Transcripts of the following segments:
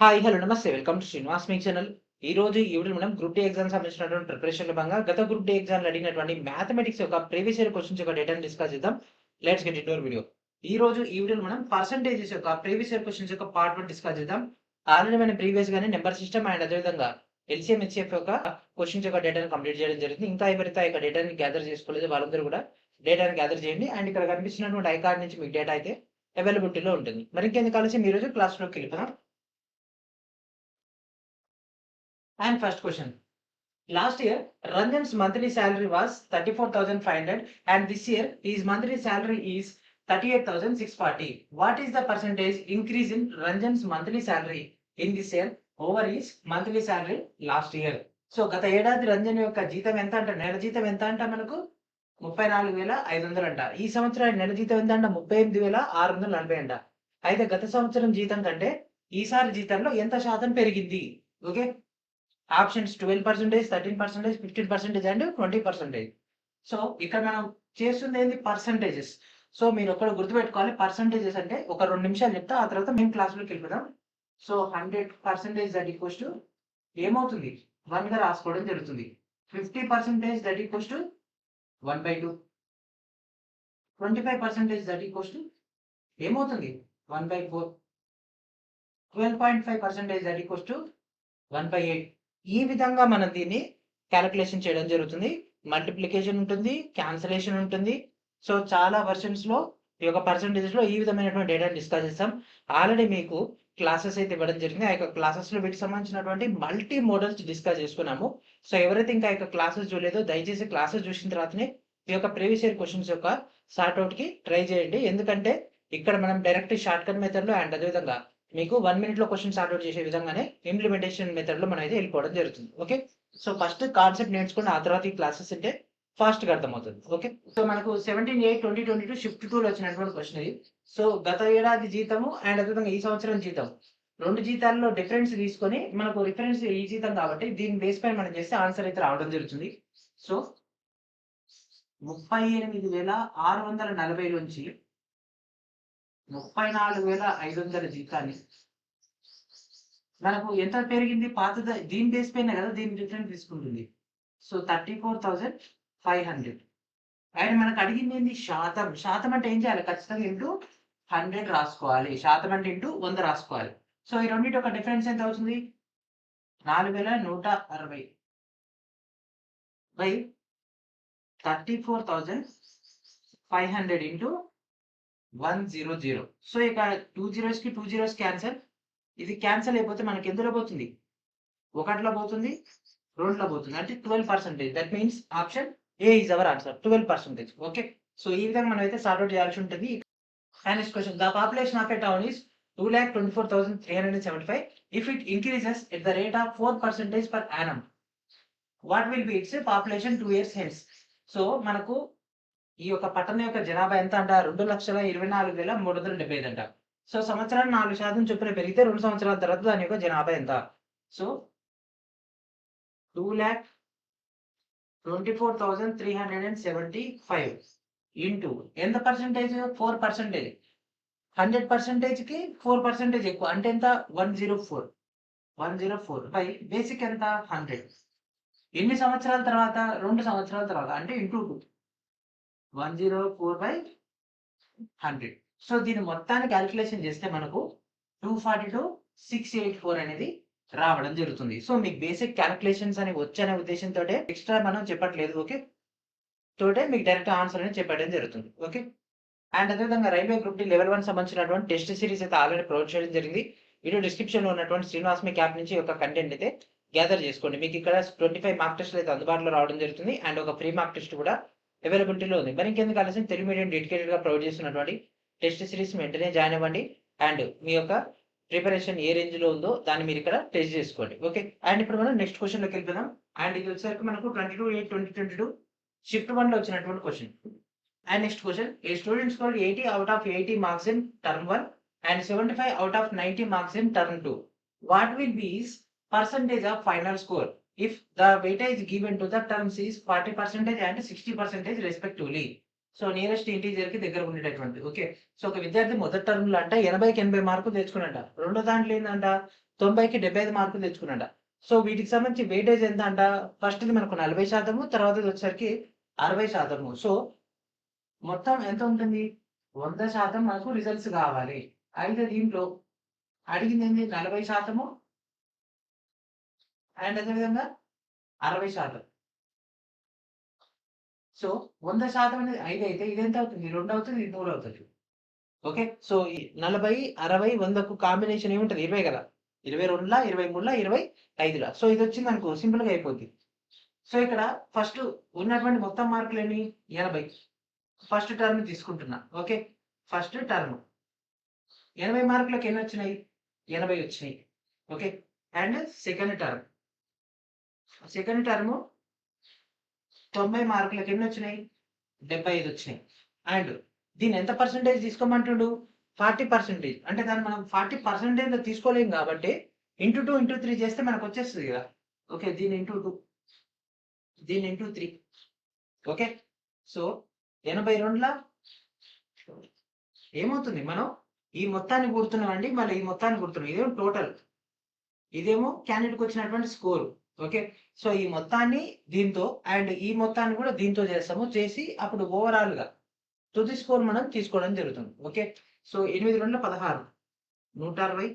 Hi hello నమస్తే welcome to శ్రీనివాస్మెక్ channel. ఈ రోజు ఈ వీడియోలో మనం గ్రూప్ డి ఎగ్జామ్ సంబంధించినటువంటి ప్రిపరేషన్లో భాగంగా గత గ్రూప్ డి ఎగ్జామ్లో అడిగినటువంటి మ్యాథమెటిక్స్ యొక్క ప్రీవియస్ ఇయర్ క్వశ్చన్స్ యొక్క డేటాను డిస్కస్ చేద్దాం. Let's get into hour video. ఈ రోజు ఈ వీడియోలో మనం పర్సంటేజెస్ యొక్క ప్రీవియస్ ఇయర్ క్వశ్చన్స్ యొక్క పార్ట్ 1 డిస్కస్ చేద్దాం. ఆల్రెడీ మనం ప్రీవియస్ గానే నెంబర్ సిస్టమ్ అండ్ అదేవిధంగా ఎల్సీఎం హెచ్సిఎఫ్ యొక్క క్వశ్చన్స్ యొక్క డేటాను కంప్లీట్ చేయడం జరిగింది. ఇంకా ఎవరైతే ఆ యొక్క డేటాని గ్యాదర్ చేసుకోలేదో వాళ్ళందరూ కూడా డేటాని గ్యాదర్ చేయండి. అండ్ ఇక్కడ కనిపిస్తున్నటువంటి ఐ కార్డ్ నుంచి మీకు డేటా అయితే అవైలబిలిటీలో ఉంటుంది. మరి ఇంకెందుకు కలిసి ఈ రోజు క్లాస్లోకి వెళ్ళిపోదాం. And first question. Last year, Ranjan's monthly salary was 34,500 and this year his monthly salary is 38,640. What is the percentage increase in Ranjan's monthly salary in this year over his monthly salary last year? So, గత ఏడాది రంజన్ యొక్క జీతం ఎంత అంట, నెల జీతం ఎంత అంట మనకు 34,500 అంట. ఈ సంవత్సరం నెల జీతం ఎంత అంట 38,640 అంట. అయితే గత సంవత్సరం జీతం కంటే ఈసారి జీతంలో ఎంత శాతం పెరిగింది? Okay, options 12%, 13%, 15% and 20%. సో ఇక్కడ మనం చేస్తుంది ఏంది పర్సంటేజెస్. సో మీరు ఒక్కడ గుర్తుపెట్టుకోవాలి, పర్సంటేజెస్ అంటే ఒక 2 నిమిషాలు చెప్తా, ఆ తర్వాత మేము క్లాస్లోకి వెళ్ళిపోదాం. సో 100% దట్ ఈక్వల్స్ టు ఏమవుతుంది 1 గా రాసుకోవడం జరుగుతుంది. 50% that equals to 1/2. 25% that equals to ఏమవుతుంది 1/4. 12.5% దట్ ఈక్వల్స్ టు 1/8. ఈ విధంగా మనం దీన్ని క్యాలిక్యులేషన్ చేయడం జరుగుతుంది. మల్టిప్లికేషన్ ఉంటుంది, క్యాన్సలేషన్ ఉంటుంది. సో చాలా వర్షన్స్ లో ఈ యొక్క పర్సంటేజెస్ లో ఈ విధమైనటువంటి డేటాను డిస్కస్ చేస్తాం. ఆల్రెడీ మీకు క్లాసెస్ అయితే ఇవ్వడం జరిగింది. ఆ యొక్క క్లాసెస్ లో వీటికి సంబంధించినటువంటి మల్టీ మోడల్స్ డిస్కస్ చేసుకున్నాము. సో ఎవరైతే ఇంకా యొక్క క్లాసెస్ చూడలేదో దయచేసి క్లాసెస్ చూసిన తర్వాతనే ఈ యొక్క ప్రీవియస్ ఇయర్ క్వశ్చన్స్ యొక్క సార్ట్అవుట్ కి ట్రై చేయండి. ఎందుకంటే ఇక్కడ మనం డైరెక్ట్ షార్ట్ కట్ మెథడ్ లో అండ్ అదేవిధంగా మీకు 1 minute లో క్వశ్చన్ సార్ట్అవుట్ చేసే విధంగానే ఇంప్లిమెంటేషన్ మెథడ్ లో మనం అయితే వెళ్ళిపోవడం జరుగుతుంది. ఓకే, సో ఫస్ట్ కాన్సెప్ట్ నేర్చుకుని ఆ తర్వాత ఈ క్లాసెస్ అంటే ఫాస్ట్ గా అర్థమవుతుంది. ఓకే, సో మనకు 17/8/2022 షిఫ్ట్ 2 లో వచ్చినటువంటి క్వశ్చన్ ఇది. సో గత ఏడాది జీతము అండ్ అదేవిధంగా ఈ సంవత్సరం జీతం, 2 జీతాల్లో డిఫరెన్స్ తీసుకొని మనకు రిఫరెన్స్ ఈ జీతం కాబట్టి దీని బేస్ పైన మనం చేస్తే ఆన్సర్ అయితే రావడం జరుగుతుంది. సో 38,640 నుంచి 34,500 జీతాన్ని మనకు ఎంత పెరిగింది పాత దీని బేస్ పైన కదా దీని డిఫరెన్స్ తీసుకుంటుంది. సో 34,500 అండ్ మనకు అడిగింది ఏంది శాతం. శాతం అంటే ఏం చేయాలి, ఖచ్చితంగా ఇంటూ 100 రాసుకోవాలి. శాతం అంటే ఇంటూ 100 రాసుకోవాలి. సో ఈ రెండింటి ఒక డిఫరెన్స్ ఎంత అవుతుంది 4,160 బై 34,500 ఇంటూ 100. సో ఇక 2 zeros కి 2 zeros క్యాన్సల్. ఇది క్యాన్సల్ అయిపోతే మనకి ఎందులో పోతుంది 1లో పోతుంది 2లో పోతుంది అంటే 12%. That means option A is our answer 12%. Okay, so ఈ విధంగా మనం అయితే సార్ట్అవుట్ చేయాల్సి ఉంటుంది. Next question, the population of a town is 2,24,375 if it increases at the rate of 4% per annum. What will be it's population 2 years hence. So మనకు ఈ యొక్క పట్టణం యొక్క జనాభా ఎంత అంట 2,24,375 అంట. సో సంవత్సరానికి 4% చొప్పున పెరిగితే 2 సంవత్సరాల తర్వాత దాని యొక్క జనాభా ఎంత? సో 2,24,375 ఇంటూ ఎంత పర్సెంటేజ్ 4%. 100% కి 4% ఎక్కువ అంటే ఎంత 104 బై బేసిక్ ఎంత 100. ఎన్ని సంవత్సరాల తర్వాత 2 సంవత్సరాల తర్వాత అంటే ఇంటూ 2 104/100. సో దీన్ని మొత్తాన్ని క్యాలిక్యులేషన్ చేస్తే మనకు 242,684 అనేది రావడం జరుగుతుంది. సో మీకు బేసిక్ క్యాలిక్యులేషన్స్ అని వచ్చనే ఉద్దేశంతో ఎక్స్ట్రా మనం చెప్పట్లేదు. ఓకే, తోటే మీకు డైరెక్ట్ ఆన్సర్ అనేది చెప్పడం జరుగుతుంది. ఓకే, అండ్ అదేవిధంగా రైల్వే గ్రూప్ డి లెవెల్ 1 సంబంధించినటువంటి టెస్ట్ సిరీస్ అయితే ఆల్రెడీ ప్రొవైడ్ చేయడం జరిగింది. వీడియో డిస్క్రిప్షన్ లో ఉన్నటువంటి శ్రీనివాస్మెక్ యాప్ నుంచి ఒక కంటెంట్ అయితే గ్యాదర్ చేసుకోండి. మీకు ఇక్కడ 25 మార్క్ టెస్ట్లు అయితే అందుబాటులో రావడం జరుగుతుంది అండ్ ఒక ఫ్రీ మార్క్ టెస్ట్ కూడా అవైలబిలిటీలో ఉంది. మరి ఇంకెందుకు ఆలస్యం, తెలుగు మీడియం డెడికేటెడ్ గా ప్రొవైడ్ చేస్తున్నటువంటి టెస్ట్ సిరీస్ వెంటనే జాయిన్ అవ్వండి అండ్ మీ యొక్క ప్రిపరేషన్ ఏ రేంజ్ లో ఉందో దాన్ని మీరు ఇక్కడ టెస్ట్ చేసుకోండి. ఓకే, అండ్ ఇప్పుడు మనం నెక్స్ట్ క్వశ్చన్ లోకి వెళ్ళిపోదాం. అండ్ ఇది వచ్చేసరికి మనకు 22/8/2022 షిఫ్ట్ 1 లో వచ్చినటువంటి question. And next question, A student scored 80 out of 80 marks in term 1 and 75 out of 90 marks in term 2. What will be his percentage of final score if the weightage given to the terms is 40% and 60% respectively? So nearest integer కి దగ్గర ఉండేటటువంటి. Okay, so ఒక విద్యార్థి మొదటి term లో అంట 80కి 80 మార్కులు తెచ్చుకున్నట. రెండో దాంట్లో ఏంటంట 90కి 75 మార్కులు తెచ్చుకున్నాడ. సో వీటికి సంబంధించి వెయిటేజ్ ఎంత అంట? ఫస్ట్‌ది మనకు 40%, తర్వాతది వచ్చేసరికి 60%. సో మొత్తం ఎంత ఉంటుంది? 100% మనకు రిజల్ట్స్ కావాలి. అయితే దీంట్లో అడిగిందేంది 40% అండ్ అదేవిధంగా 60%. సో 100% అనేది 5 అయితే ఇదెంత అవుతుంది? 2 అవుతుంది, ఇది 3 అవుతది. ఓకే. సో ఈ 40, 60, 100కు కాంబినేషన్ ఏముంటది? 20 కదా! 22ల, 23ల, 25ల. సో ఇదొచ్చిందనుకో సింపుల్‌గా అయిపోద్ది. సో ఇక్కడ ఫస్ట్ ఉన్నటువంటి మొత్తం మార్కులెన్ని? 80. ఫస్ట్ టర్మ్ తీసుకుంటున్నా. ఓకే. ఫస్ట్ టర్మ్ 80 మార్కులకి ఎన్నొచ్చినాయి? 80 వచ్చినాయి. Okay. And second term. Second term 90 మార్కులకి ఎన్నొచ్చినాయి? 75 వచ్చినాయి. అండ్ దీన్ని ఎంత పర్సెంటేజ్ తీసుకోమంటుండు? 40%. అంటే దాన్ని మనం 40%లో తీసుకోలేం కాబట్టి ఇంటూ 2 ఇంటూ 3 చేస్తే మనకొచ్చేస్తది కదా! ఓకే. దీన్ని ఇంటూ 2, దీన్ని ఇంటూ 3. ఓకే. సో 82ల ఏమవుతుంది? మనం ఈ మొత్తాన్ని కూడుతున్నామండి. మళ్ళీ ఈ మొత్తాన్ని కూడుతున్నాం. ఇదేమో టోటల్. ఇదేమో క్యాండిడేట్‌కి వచ్చినటువంటి స్కోర్. ఓకే. సో ఈ మొత్తాన్ని దీంతో అండ్ ఈ మొత్తాన్ని కూడా దీంతో చేస్తాము. చేసి అప్పుడు ఓవరాల్‌గా తుది స్కోర్ మనం తీసుకోవడం జరుగుతుంది. ఓకే. సో 8 2 16, 160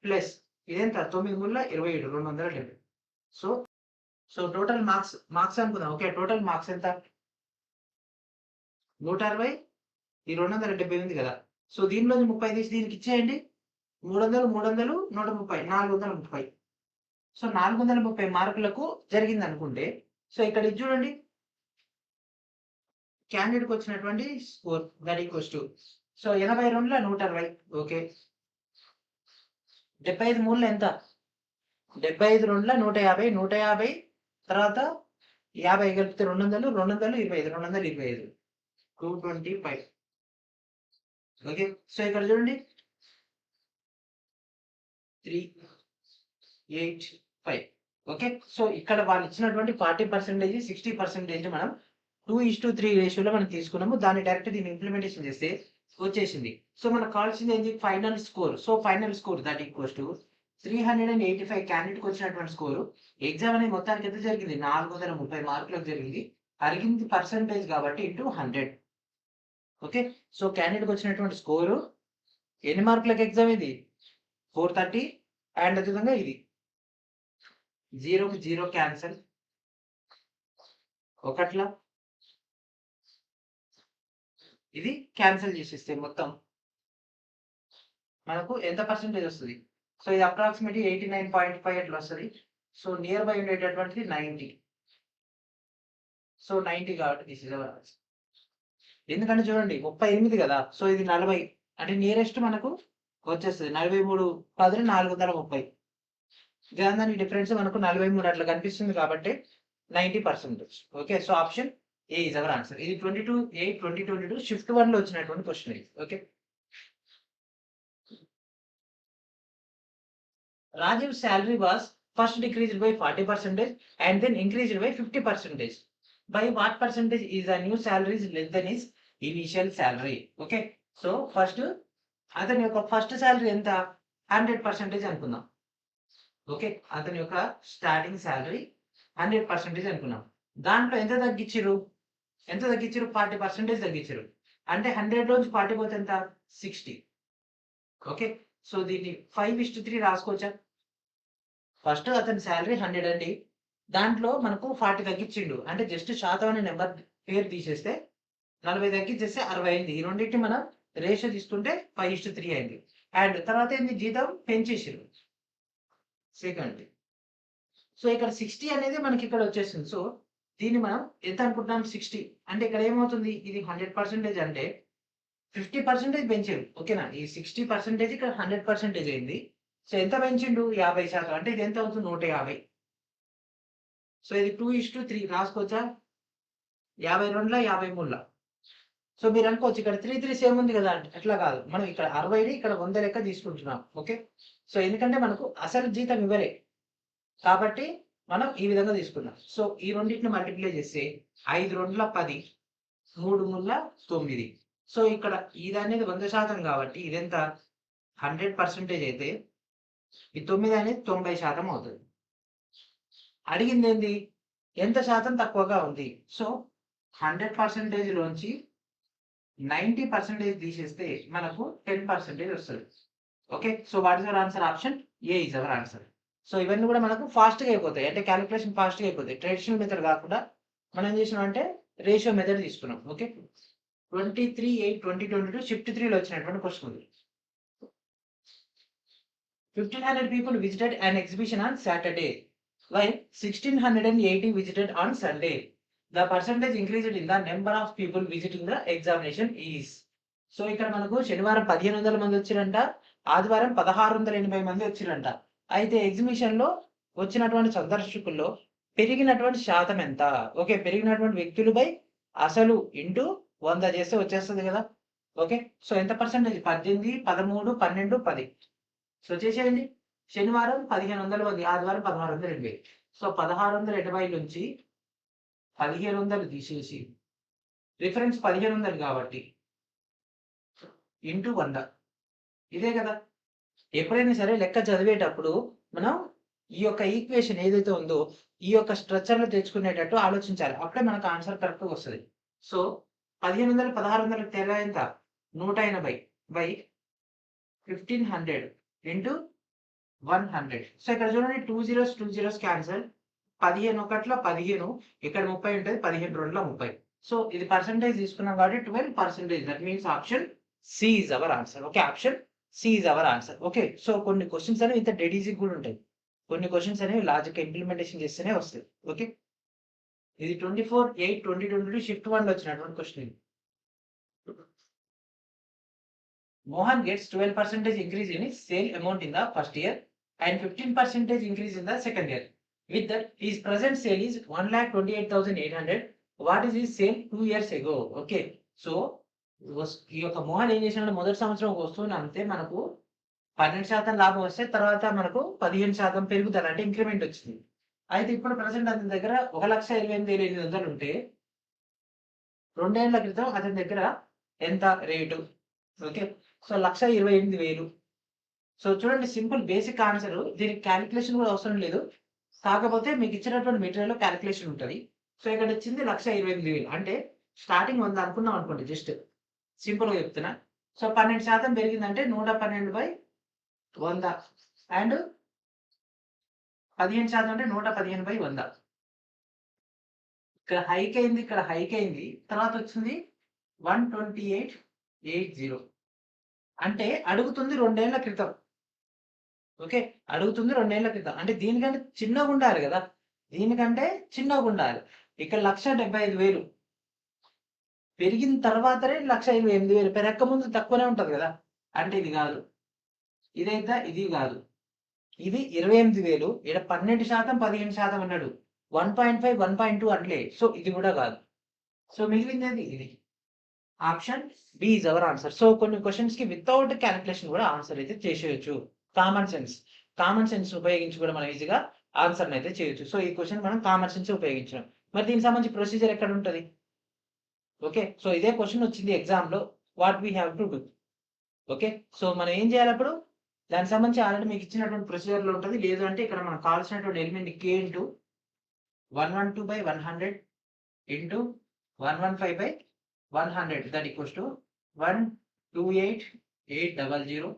ప్లస్ ఇదెంత? 9 3 27, 270. సో, సో టోటల్ మార్క్స్ అనుకుందాం. ఓకే. టోటల్ మార్క్స్ ఎంత? 160, ఈ 270 ఉంది కదా! సో దీనిలోంచి 30 తీసి దీనికి ఇచ్చేయండి. 300, 300, 130, 430. సో 430 మార్కులకు జరిగిందనుకుంటే, సో ఇక్కడ ఇది చూడండి. క్యాండిడేట్‌కి వచ్చినటువంటి score that equals to so 82ల 160. ఓకే. 75 మూడుల ఎంత? 75 2ల 150, 150 తర్వాత 50 కలిపితే 200, 200, 25, 225, 225. ఓకే. సో ఇక్కడ చూడండి 3, 8, 5. ఓకే. సో ఇక్కడ వాళ్ళు ఇచ్చినటువంటి 40%, 60% మనం 2:3 రేషియోలో మనం తీసుకున్నాము. దాన్ని డైరెక్ట్ దీన్ని ఇంప్లిమెంటేషన్ చేస్తే వచ్చేసింది. సో మనకు కావాల్సింది ఏంది? Final score. So final score that equals to 385 క్యాండిడేట్‌కి వచ్చినటువంటి స్కోరు. ఎగ్జామ్ అనేది మొత్తానికి ఎంత జరిగింది? 430 మార్కులకు జరిగింది. అడిగింది పర్సెంటేజ్ కాబట్టి ఇంటూ 100. ఓకే. సో క్యాండిడేట్‌కి వచ్చినటువంటి స్కోరు ఎన్ని మార్కులకి ఎగ్జామ్ ఇది? 430 అండ్ అదేవిధంగా ఇది 0కి 0 క్యాన్సెల్. ఒకట్ల ఇది క్యాన్సెల్ చేసేస్తే మొత్తం మనకు ఎంత పర్సెంటేజ్ వస్తది? సో ఇది అప్రాక్సిమేట్‌లీ 89.5 అట్లా వస్తది. సో నియర్ బై ఉండేటటువంటిది 90. సో 90 కాబట్టి దిస్ ఈస్ అవర్ ఆన్సర్. ఎందుకంటే చూడండి 38 కదా! సో ఇది 40 అంటే నియరెస్ట్ మనకు వచ్చేస్తది. 43 10 430. దానికి డిఫరెన్స్ మనకు 43 అట్లా కనిపిస్తుంది కాబట్టి 90%. Okay. So option A is our answer. ఇది 22/8/2022 షిఫ్ట్ 1లో వచ్చినటువంటి క్వెషన్ ఇది. Okay. Rajiv's salary was first decreased by 40% and then increased by 50%. By what percentage is the new salary is less than his initial salary? Okay. So first అతని యొక్క first salary ఎంత? 100% అనుకుందాం. Okay. అతని యొక్క starting salary 100% అనుకున్నాం. దాంట్లో ఎంత తగ్గించిర్రు? ఎంత తగ్గించిర్రు? 40% తగ్గించిర్రు. అంటే 100 లోంచి 40 పోతే ఎంత? 60. ఓకే. సో దీన్ని 5:3 రాసుకోవచ్చా? ఫస్ట్ అతని సాలరీ 100 అండి. దాంట్లో మనకు 40 తగ్గించిండు. అంటే జస్ట్ శాతం అనే నెంబర్ పేరు తీసేస్తే 40 తగ్గించేస్తే 60 అయింది. ఈ రెండింటిని మనం రేషియో తీసుకుంటే 5:3 అయింది. అండ్ తర్వాత ఏంది? జీతం పెంచేసిర్రు. సెకండ్. సో ఇక్కడ 60 అనేది మనకి ఇక్కడ వచ్చేసింది. సో దీన్ని మనం ఎంత అనుకుంటున్నాం? 60. అంటే ఇక్కడ ఏమవుతుంది? ఇది 100% అంటే 50% పెంచారు. ఓకేనా? ఈ 60% ఇక్కడ 100% అయింది. సో ఎంత పెంచిండు? 50%. అంటే ఇది ఎంత అవుతుంది? 150. సో ఇది 2:3 రాసుకోవచ్చా? 52ల 53ల. సో మీరు అనుకోవచ్చు ఇక్కడ 3 3 సేమ్ ఉంది కదా! అంటే అట్లా కాదు. మనం ఇక్కడ 60ని ఇక్కడ 100 లెక్క తీసుకుంటున్నాం. ఓకే. సో ఎందుకంటే మనకు అసలు జీతం ఇవ్వలే. కాబట్టి మనం ఈ విధంగా తీసుకున్నాం. సో ఈ రెండిటిని మల్టిప్లై చేస్తే 5 2ల 10, 3 3ల 9. సో ఇక్కడ ఇదనేది 100% కాబట్టి ఇదెంత? 100% అయితే ఈ 9 అనేది 90% అవుతుంది. అడిగింది ఏంది, ఎంత శాతం తక్కువగా ఉంది. సో 100% లోంచి 90% తీసేస్తే మనకు 10% వస్తుంది. Okay, so what is our answer? Option A is our answer. So ఇవన్నీ కూడా మనకు ఫాస్ట్గా అయిపోతాయి, అంటే క్యాలిక్యులేషన్ ఫాస్ట్గా అయిపోతాయి. ట్రెడిషనల్ మెథడ్ కాకుండా మనం ఏం చేసినాం అంటే రేషియో మెథడ్ తీసుకున్నాం. ఓకే, 23/8/2022 షిఫ్ట్ 3లో వచ్చినటువంటి క్వశ్చన్ ఉంది. 1500 people visited an exhibition on Saturday, while 1680 visited on Sunday. The percentage increased in the number of people visiting the examination is. So ఇక్కడ మనకు శనివారం 1500 మంది వచ్చిరంట, ఆదివారం 1680 మంది వచ్చిరంట. అయితే ఎగ్జిబిషన్ లో వచ్చినటువంటి సందర్శకుల్లో పెరిగినటువంటి శాతం ఎంత? ఓకే, పెరిగినటువంటి వ్యక్తులపై అసలు ఇంటూ 100 చేస్తే వచ్చేస్తుంది కదా. ఓకే, సో ఎంత పర్సెంటేజ్? 18, 13, 12, 10. సో చేసేయండి. శనివారం 1500 మంది, ఆదివారం 1680. సో 1680 నుంచి 1500 తీసేసి రిఫరెన్స్ 1500 కాబట్టి ఇంటూ 100, ఇదే కదా. ఎప్పుడైనా సరే లెక్క చదివేటప్పుడు మనం ఈ యొక్క ఈక్వేషన్ ఏదైతే ఉందో ఈ యొక్క స్ట్రక్చర్లో తెచ్చుకునేటట్టు ఆలోచించాలి, అప్పుడే మనకు ఆన్సర్ కరెక్ట్గా వస్తుంది. సో 1500 1600 తేడా ఎంత? 180 బై 1500 ఇంటూ 100. సో ఇక్కడ చూడండి 2 zeros క్యాన్సల్. 15 ఒకట్ల 15, ఇక్కడ 30 ఉంటుంది, 15 రెండుల 30. సో ఇది పర్సెంటేజ్ తీసుకున్నాం కాబట్టి 12%. That means option C is our answer. Okay, option C is our answer. Okay, so కొన్ని క్వశ్చన్స్ అనేవి ఇంత డెడ్ ఈజీ కూడా ఉంటాయి, కొన్ని క్వశ్చన్స్ అనేవి లాజిక్ ఇంప్లిమెంటేషన్ చేస్తేనే వస్తాయి. ఓకే, ఇది 24/8/2022 షిఫ్ట్ 1లో వచ్చినటువంటి క్వశ్చన్ ఇది. Mohan gets 12% increase in his sale amount in the first year and 15% increase in the second year. With that, his present sale is 1,28,800. What is his sale 2 years ago? Okay, so ఈ యొక్క మోహన్ ఏం చేసినాడు, మొదటి సంవత్సరం వస్తువుని అంతే మనకు 12% లాభం వస్తే తర్వాత మనకు 15% పెరుగుదల అంటే ఇంక్రిమెంట్ వచ్చింది. అయితే ఇప్పుడు ప్రజెంట్ అతని దగ్గర 1,28,800 ఉంటే 2 ఏళ్ల క్రితం అతని దగ్గర ఎంత రేటు? Okay, so 1,28,000. సో చూడండి, సింపుల్ బేసిక్ ఆన్సర్. దీనికి క్యాలిక్యులేషన్ కూడా అవసరం లేదు, కాకపోతే మీకు ఇచ్చినటువంటి మెటీరియల్ లో క్యాలిక్యులేషన్ ఉంటుంది. సో ఇక్కడ వచ్చింది 1,28,000, అంటే స్టార్టింగ్ 100 అనుకున్నాం అనుకోండి, జస్ట్ సింపుల్ గా చెప్తున్నా. సో 12% పెరిగిందంటే 112/100 అండ్ 15% అంటే 115/100. ఇక్కడ హైక్ అయింది, ఇక్కడ హైక్ అయింది, తర్వాత వచ్చింది 128,80. అంటే అడుగుతుంది 2 ఏళ్ల క్రితం. ఓకే, అడుగుతుంది 2 ఏళ్ల క్రితం, అంటే దీనికంటే చిన్నగా ఉండాలి కదా, దీనికంటే చిన్నగా ఉండాలి. ఇక్కడ 1,75,000 పెరిగిన తర్వాతనే 1,28,000 పెరక్క ముందు తక్కువనే ఉంటది కదా, అంటే ఇది కాదు, ఇదైతే ఇది కాదు, ఇది 28,000. ఇక్కడ 12% 15% అన్నాడు, 1.5 1.2 అనలే, సో ఇది కూడా కాదు. సో మిగిలింది ఇది. Option B is our answer. So కొన్ని క్వశ్చన్స్ కి వితౌట్ క్యాలిక్యులేషన్ కూడా ఆన్సర్ అయితే చేసేయచ్చు. కామన్ సెన్స్ ఉపయోగించి కూడా మనం ఈజీగా ఆన్సర్ అయితే చేయొచ్చు. సో ఈ క్వశ్చన్ మనం కామన్ సెన్స్ ఉపయోగించాం. మరి దీనికి సంబంధించి ప్రొసీజర్ ఎక్కడ ఉంటుంది? ఓకే, సో ఇదే క్వశ్చన్ వచ్చింది ఎగ్జామ్ లో, what we have to do. Okay, so మనం ఏం చేయాలి అప్పుడు? దానికి సంబంధించి ఆల్రెడీ మీకు ఇచ్చినటువంటి ప్రొసీజర్ లో ఉంటుంది. లేదు అంటే ఇక్కడ మనకు కావాల్సినటువంటి element K into 112/100 into 115/100 that equals to 128,800.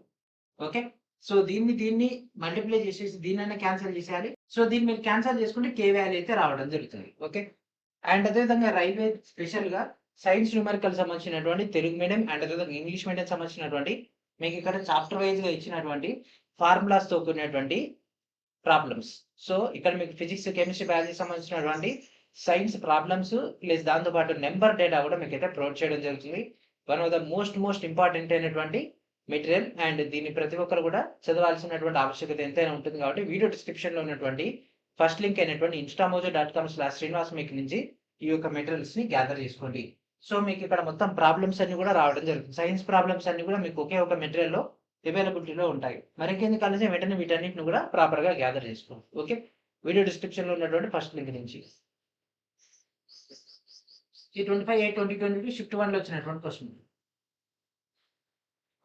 Okay, so దీన్ని మల్టిప్లై చేసేసి దీన్ని క్యాన్సిల్ చేసేయాలి. సో దీన్ని మీరు క్యాన్సిల్ చేసుకుంటే కే వాల్యూ అయితే రావడం జరుగుతుంది. ఓకే, అండ్ అదేవిధంగా రైల్వే స్పెషల్ గా సైన్స్ న్యూమరికల్ సంబంధించినటువంటి తెలుగు మీడియం అండ్ అదేవిధంగా ఇంగ్లీష్ మీడియం సంబంధించినటువంటి మీకు ఇక్కడ చాప్టర్ వైజ్ గా ఇచ్చినటువంటి ఫార్ములాస్ తో కూడినటువంటి ప్రాబ్లమ్స్. సో ఇక్కడ మీకు ఫిజిక్స్ కెమిస్ట్రీ బయాలజీ సంబంధించినటువంటి సైన్స్ ప్రాబ్లమ్స్ ప్లస్ దాంతో పాటు నెంబర్ డేటా కూడా మీకు అయితే ప్రొవైడ్ చేయడం జరుగుతుంది. One of the most important అయినటువంటి మెటీరియల్, అండ్ దీన్ని ప్రతి ఒక్కరు కూడా చదవాల్సినటువంటి ఆవశ్యకత ఎంతైనా ఉంటుంది. కాబట్టి వీడియో డిస్క్రిప్షన్ లో ఉన్నటువంటి ఫస్ట్ లింక్ అయినటువంటి instamojo.com/srinivasmech నుంచి ఈ యొక్క మెటీరియల్స్ ని గ్యాదర్ చేసుకోండి. సో మీకు ఇక్కడ మొత్తం ప్రాబ్లమ్స్ అన్ని కూడా రావడం జరుగుతుంది. సైన్స్ ప్రాబ్లమ్స్ అన్ని కూడా మీకు ఒకే ఒక మెటీరియల్ లో అవైలబిలిటీలో ఉంటాయి. మరికెందుకు కలిసి వెంటనే వీటన్నిటిని కూడా ప్రాపర్ గా గ్యాదర్ చేసుకోండి. ఓకే, వీడియో డిస్క్రిప్షన్ లో ఉన్నటువంటి ఫస్ట్ లింక్ నుంచి. ఈ 25/8/2022 షిఫ్ట్ 1 లో వచ్చినటువంటి question.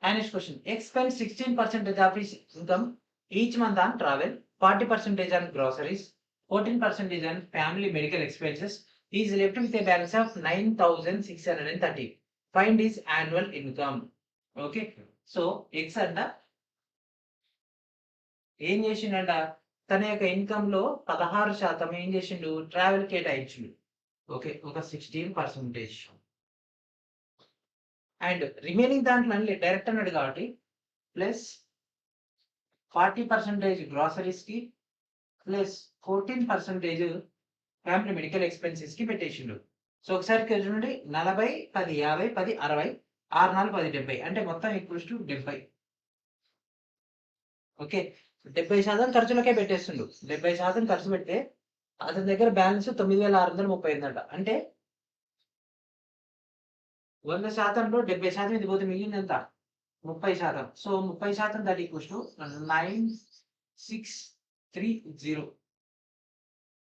And next question, X spends 16% of his income each month on travel, 40% on groceries, 14% on family medical expenses is left with a balance of 9630. Find is annual income. Okay, so X అంట ఏం చేసిండంట, తన యొక్క income లో 16% ఏం చేసిండు, travel కేటాయించిండు. Okay, ఒక 16%. And remaining దాంట్లో direct అన్నాడు కాబట్టి ప్లస్ 40% గ్రాసరీస్ కి ప్లస్ 14% ఫ్యామిలీ మెడికల్ ఎక్స్పెన్సెస్ కి పెట్టేసిండు. సో ఒకసారి చూడండి, 40, 10, 50, 10, 60, 6, 4, 10, 70 అంటే మొత్తం ఈక్వల్స్ టు 70. ఓకే, 70% ఖర్చులకే పెట్టేస్తుండు. 70% ఖర్చు పెడితే అతని దగ్గర బ్యాలెన్స్ 9630 ఉందంట. అంటే 100%లో 70% ఇది పోతే మిగిలింది ఎంత, 30%. So 30% that equals to 9630.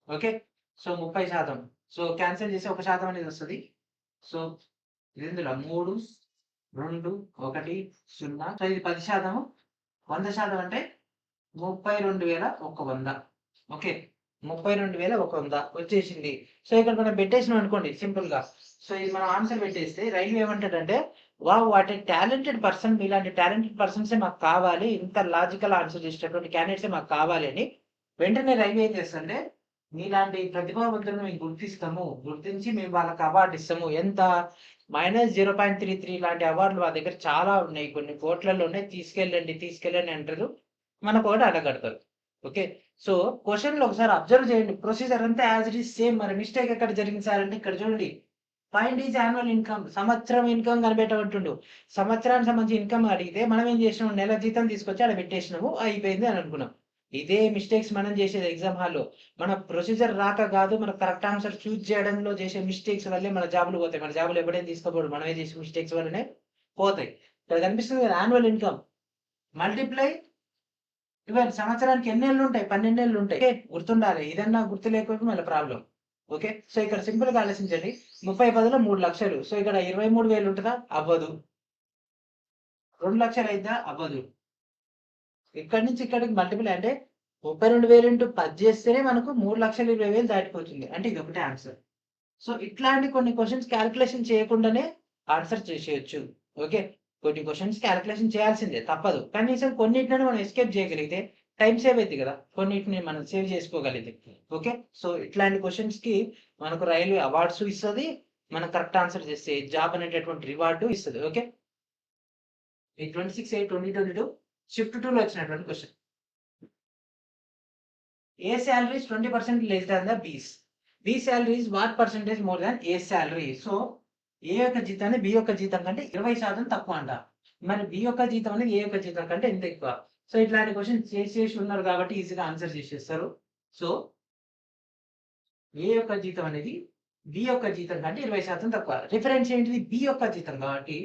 Okay, so 30%. So cancel చేసి 1% అనేది వస్తుంది. సో ఇందులో 3, 2, 1, 0. సో ఇది 10%. 100% అంటే 32,100. ఓకే, 32,100 వచ్చేసింది. సో ఇక్కడ మనం పెట్టేసినాం అనుకోండి సింపుల్ గా. సో ఇది మనం ఆన్సర్ పెట్టేస్తే రైల్వే ఏమంటాడంటే, wow what a talented person, ఇలాంటి టాలెంటెడ్ పర్సన్సే మాకు కావాలి, ఇంత లాజికల్ ఆన్సర్ చేసేటటువంటి క్యాండిడేట్సే మాకు కావాలి అని వెంటనే రైల్వే ఏం చేస్తుంటే, మీలాంటి ప్రతిభావంతులను మేము గుర్తిస్తాము, గుర్తించి మేము వాళ్ళకి అవార్డు ఇస్తాము. ఎంత, -0.33 లాంటి అవార్డులు మా దగ్గర చాలా ఉన్నాయి, కొన్ని కోట్లలో ఉన్నాయి, తీసుకెళ్ళండి తీసుకెళ్ళండి అంటారు, మనకు ఒకటి అడగడతారు. ఓకే, సో క్వశ్చన్లో ఒకసారి అబ్జర్వ్ చేయండి, ప్రొసీజర్ అంతా యాజ్ ఇట్ ఈస్ సేమ్. మరి మిస్టేక్ ఎక్కడ జరిగింది సార్ అంటే ఇక్కడ చూడండి, ఫైండ్ ఈజ్ యాన్యువల్ ఇన్కమ్, సంవత్సరం ఇన్కమ్ కనిపెట్టబట్టుండు. సంవత్సరానికి సంబంధించి ఇన్కమ్ అడిగితే మనం ఏం చేసినాం, నెల జీతం తీసుకొచ్చి అక్కడ పెట్టేసినాము, అయిపోయింది అని అనుకున్నాం. ఇదే మిస్టేక్స్ మనం చేసేది ఎగ్జామ్ హాల్లో. మన ప్రొసీజర్ రాక కాదు, మన కరెక్ట్ ఆన్సర్ చూజ్ చేయడంలో చేసే మిస్టేక్స్ వల్లే మన జాబులు పోతాయి. మన జాబులు ఎప్పుడైనా తీసుకోబోడు, మనమే చేసే మిస్టేక్స్ వల్లనే పోతాయి. ఇక్కడ కనిపిస్తుంది కదా యాన్యువల్ ఇన్కమ్ మల్టిప్లై 12. సంవత్సరానికి ఎన్ని నెలలు ఉంటాయి, 12 నెలలు ఉంటాయి. ఓకే, గుర్తుండాలి, ఇదన్నా గుర్తు లేకపోతే మళ్ళీ ప్రాబ్లం. ఓకే, సో ఇక్కడ సింపుల్ గా ఆలోచించండి, 30 బదులు 3 లక్షలు. సో ఇక్కడ 23,000 ఉంటుందా, అవ్వదు. 2 లక్షలు అయిద్దా, అవ్వదు. ఇక్కడి నుంచి ఇక్కడికి మల్టిపుల్ అంటే 32,000 ఇంటూ 10 చేస్తేనే మనకు 3,20,000 దాటిపోతుంది. అంటే ఇది ఒకటే ఆన్సర్. సో ఇట్లాంటి కొన్ని క్వశ్చన్స్ క్యాలిక్యులేషన్ చేయకుండానే ఆన్సర్ చేసేయచ్చు. ఓకే, కొన్ని క్వశ్చన్స్ క్యాలిక్యులేషన్ చేయాల్సిందే, తప్పదు. కనీసం కొన్నిటిని మనం ఎస్కేప్ చేయగలిగితే టైం సేవ్ అవుతుంది కదా, కొన్నిటిని మనం సేవ్ చేసుకోగలిగితే. ఓకే, సో ఇట్లాంటి క్వశ్చన్స్ కి మనకు రైల్వే అవార్డ్స్ ఇస్తుంది, మనం కరెక్ట్ ఆన్సర్ చేస్తే జాబ్ అనేటటువంటి రివార్డు ఇస్తుంది. ఓకే, ఈ 26/8/2022 షిఫ్ట్ 2 లో వచ్చినటువంటి question. A salary is 20% less than the B's. B salary is what percentage more than A salary? So A యొక్క జీతాన్ని B యొక్క జీతం కంటే 20% తక్కువ అంట. మరి B యొక్క జీతం అనేది A యొక్క జీతం కంటే ఎంత ఎక్కువ? సో ఇట్లాంటి క్వశ్చన్ చేసి ఉన్నారు కాబట్టి ఈజీగా ఆన్సర్ చేసేస్తారు. సో A యొక్క జీతం అనేది B యొక్క జీతం కంటే 20% తక్కువ. రిఫరెన్స్ ఏంటిది, B యొక్క జీతం కాబట్టి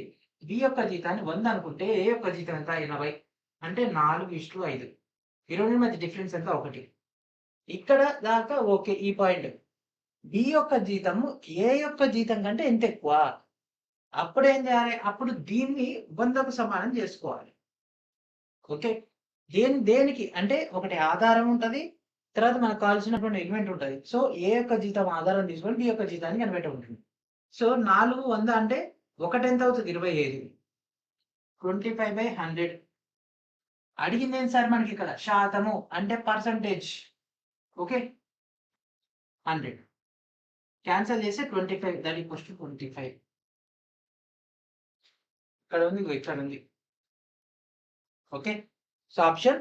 B యొక్క జీతాన్ని 100 అనుకుంటే A యొక్క జీతం ఎంత, 80. అంటే 4:5. ఈ రెండు మధ్య డిఫరెన్స్ ఎంత, 1. ఇక్కడ దాకా ఓకే, ఈ పాయింట్. బి యొక్క జీతము ఏ యొక్క జీతం కంటే ఎంత ఎక్కువ, అప్పుడు ఏం చేయాలి, అప్పుడు దీన్ని 100కు సమానం చేసుకోవాలి. ఓకే, దేనికి అంటే ఒకటి ఆధారం ఉంటది, తర్వాత మనకు కావాల్సినటువంటి ఎలిమెంట్ ఉంటది. సో ఏ యొక్క జీతం ఆధారం తీసుకొని బి యొక్క జీతాన్ని కనిపెట్ట ఉంటుంది. సో 400 అంటే ఒకటి ఎంత అవుతుంది, 25. 25/100. అడిగింది ఏంటి సార్ మనకి ఇక్కడ, శాతము అంటే పర్సంటేజ్. ఓకే, 100 క్యాన్సల్ చేస్తే 25, దట్ ఈక్వల్స్ టు 25. ఇక్కడ ఉంది, ఇక్కడ ఉంది. Okay, so option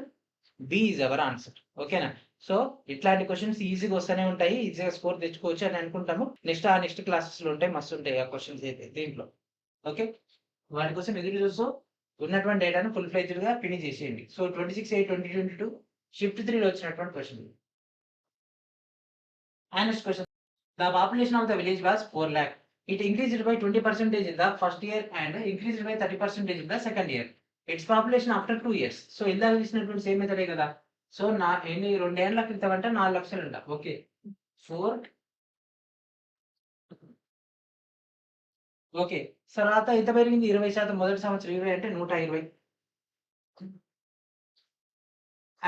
B is our answer. ఓకేనా, సో ఇట్లాంటి క్వశ్చన్స్ ఈజీగా వస్తూనే ఉంటాయి, ఈజీగా స్కోర్ తెచ్చుకోవచ్చు అని అనుకుంటాము. నెక్స్ట్ క్లాసెస్ లో ఉంటాయి, మస్తు ఉంటాయి ఆ క్వశ్చన్స్ అయితే దీంట్లో. ఓకే, వాటి కోసం ఎదురు చూస్తూ ఉన్నటువంటి డేటాను ఫుల్ ఫ్లెజ్డ్ గా ఫినిష్ చేసేయండి. సో 26/8/2022 షిఫ్ట్ 3 లో వచ్చినటువంటి question. Next question. The population of the village was 4 lakh. It increased by 20% in the first year and increased by 30% in the second year. Its population after 2 years. So ఇందాక చూసినటువంటి same మెథడే కదా. So ఎన్ని 2 ఏళ్ల క్రితం అంటే 4 లక్షలు అంట. Okay, 4. Okay, తర్వాత ఎంత పెరిగింది, 20%. మొదటి సంవత్సరం 20 అంటే 120.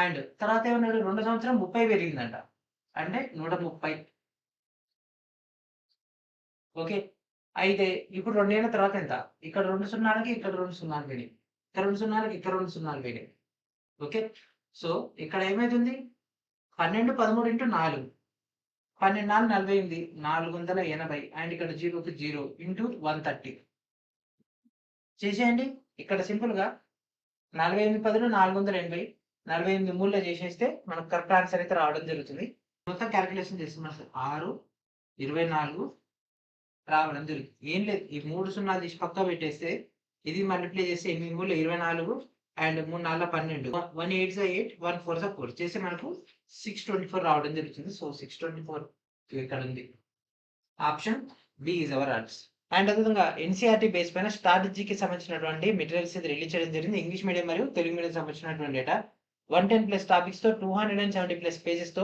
అండ్ తర్వాత ఏమన్నాడు 2 సంవత్సరం 30 పెరిగిందంట. అంటే 130. ఓకే. అయితే ఇప్పుడు 2 ఏళ్ల తర్వాత ఎంత? ఇక్కడ 2 సున్నాలకి, ఇక్కడ 2 సున్నాలు పెరిగాయి. ఇక్కడ 2 సున్నాలకి, ఇక్కడ 2 సున్నాలు పెరిగాయి. ఓకే. సో ఇక్కడ ఏమైతుంది? 12, 13 ఇంటూ 4. 12, 4, 48, 480 అండ్ ఇక్కడ 0కి 0 ఇంటూ 130. చేసేయండి. ఇక్కడ సింపుల్‌గా 48 10 480, 48 మూలలో చేసేస్తే మనకు కరెక్ట్ ఆన్సర్ అయితే రావడం జరుగుతుంది. మొత్తం క్యాలిక్యులేషన్ చేస్తున్నాం సార్. 6, 24 రావడం జరుగుతుంది. ఏం లేదు. ఈ 3 సున్నాలు తీసి పక్కకు పెట్టేస్తే ఇది మల్టిప్లై చేస్తే 8 మూలలో 24 అండ్ 3 4 12. 1 8 జా 8, 1 4 జా 4 చేస్తే మనకు 624 రావడం జరుగుతుంది. సో 624 ఇక్కడ ఉంది. Option B is our answer. And అదేవిధంగా ఎన్సీఆర్టీ బేస్ పైన స్ట్రాటజీకి సంబంధించినటువంటి మెటీరియల్స్ అయితే రిలీజ్ చేయడం జరిగింది. ఇంగ్లీష్ మీడియం మరియు తెలుగు మీడియం సంబంధించినటువంటి డేటా 110+ టాపిక్స్ తో 270+ పేజెస్ తో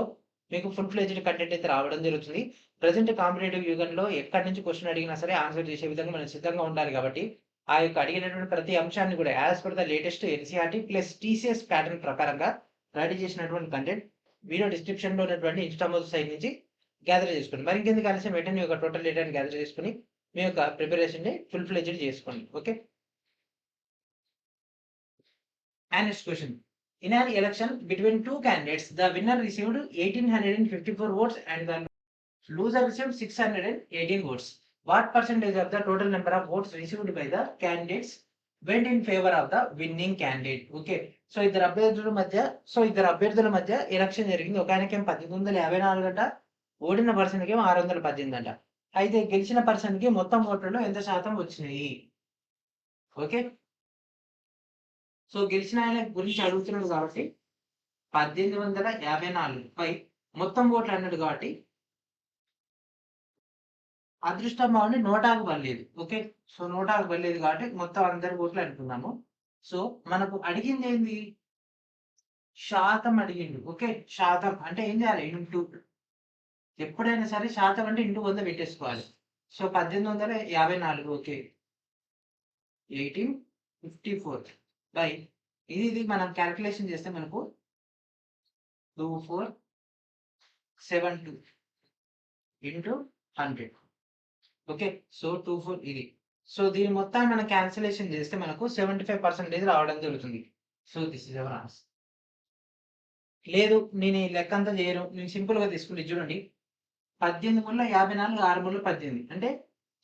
మీకు ఫుల్ ఫ్లెడ్జ్డ్ కంటెంట్ అయితే రావడం జరుగుతుంది. ప్రెజెంట్ కాంపిటేటివ్ యుగంలో ఎక్కడి నుంచి క్వశ్చన్ అడిగినా సరే ఆన్సర్ చేసే విధంగా మనం సిద్ధంగా ఉండాలి కాబట్టి ఆ యొక్క అడిగినటువంటి ప్రతి అంశాన్ని కూడా as per the latest NCERT plus TCS pattern ప్రకారంగా రెడీ చేసినటువంటి కంటెంట్ వీడియో డిస్క్రిప్షన్ లో ఉన్నటువంటి ఇన్స్టామోజ్ సైట్ నుంచి గ్యాదర్ చేసుకోండి. మరి ఇంకెందుకు ఆలస్యం వెంటనే ఒక టోటల్ డేటాని గ్యాదర్ చేసుకుని మీ యొక్క ప్రిపరేషన్ ని ఫుల్ ఫ్లెడ్జ్డ్ చేసుకోండి. Okay. And next question. In an election between two candidates, the winner received 1854 votes and the loser received 618 votes. What percentage of the total number of votes received by the candidates went in favor of the winning candidate? Okay. So ఇద్దరు అభ్యర్థుల మధ్య election జరిగింది. ఒక ఆయనకేం 1854 అంట, ఓడిన person కేమో 618 అంట. అయితే గెలిచిన పర్సన్ కి మొత్తం ఓట్లలో ఎంత శాతం వచ్చినాయి? ఓకే. సో గెలిచిన ఆయన గురించి అడుగుతున్నాడు కాబట్టి 1854 మొత్తం ఓట్లు అన్నాడు కాబట్టి అదృష్టం బాగుండి నోటాకు పడలేదు. ఓకే. సో నోటాకు పడలేదు కాబట్టి మొత్తం అందరి ఓట్లు అనుకున్నాము. సో మనకు అడిగింది ఏంది? శాతం అడిగిండు. ఓకే. శాతం అంటే ఏం చేయాలి? ఇంటూ. ఎప్పుడైనా సరే శాతం అంటే ఇంటూ 100 పెట్టేసుకోవాలి. సో 1854 ఓకే 1854 బై ఇది మనం క్యాలిక్యులేషన్ చేస్తే మనకు 2472 ఇంటూ 100. ఓకే. సో 24 ఇది. సో దీని మొత్తాన్ని మనం క్యాన్సిలేషన్ చేస్తే మనకు 75% రావడం జరుగుతుంది. So this is our answer. లేదు నేను ఈ లెక్క అంతా చేయను, నేను సింపుల్ గా తీసుకుంటే చూడండి. 18 ముళ్ళ 54, 6 ముళ్ళ 18 అంటే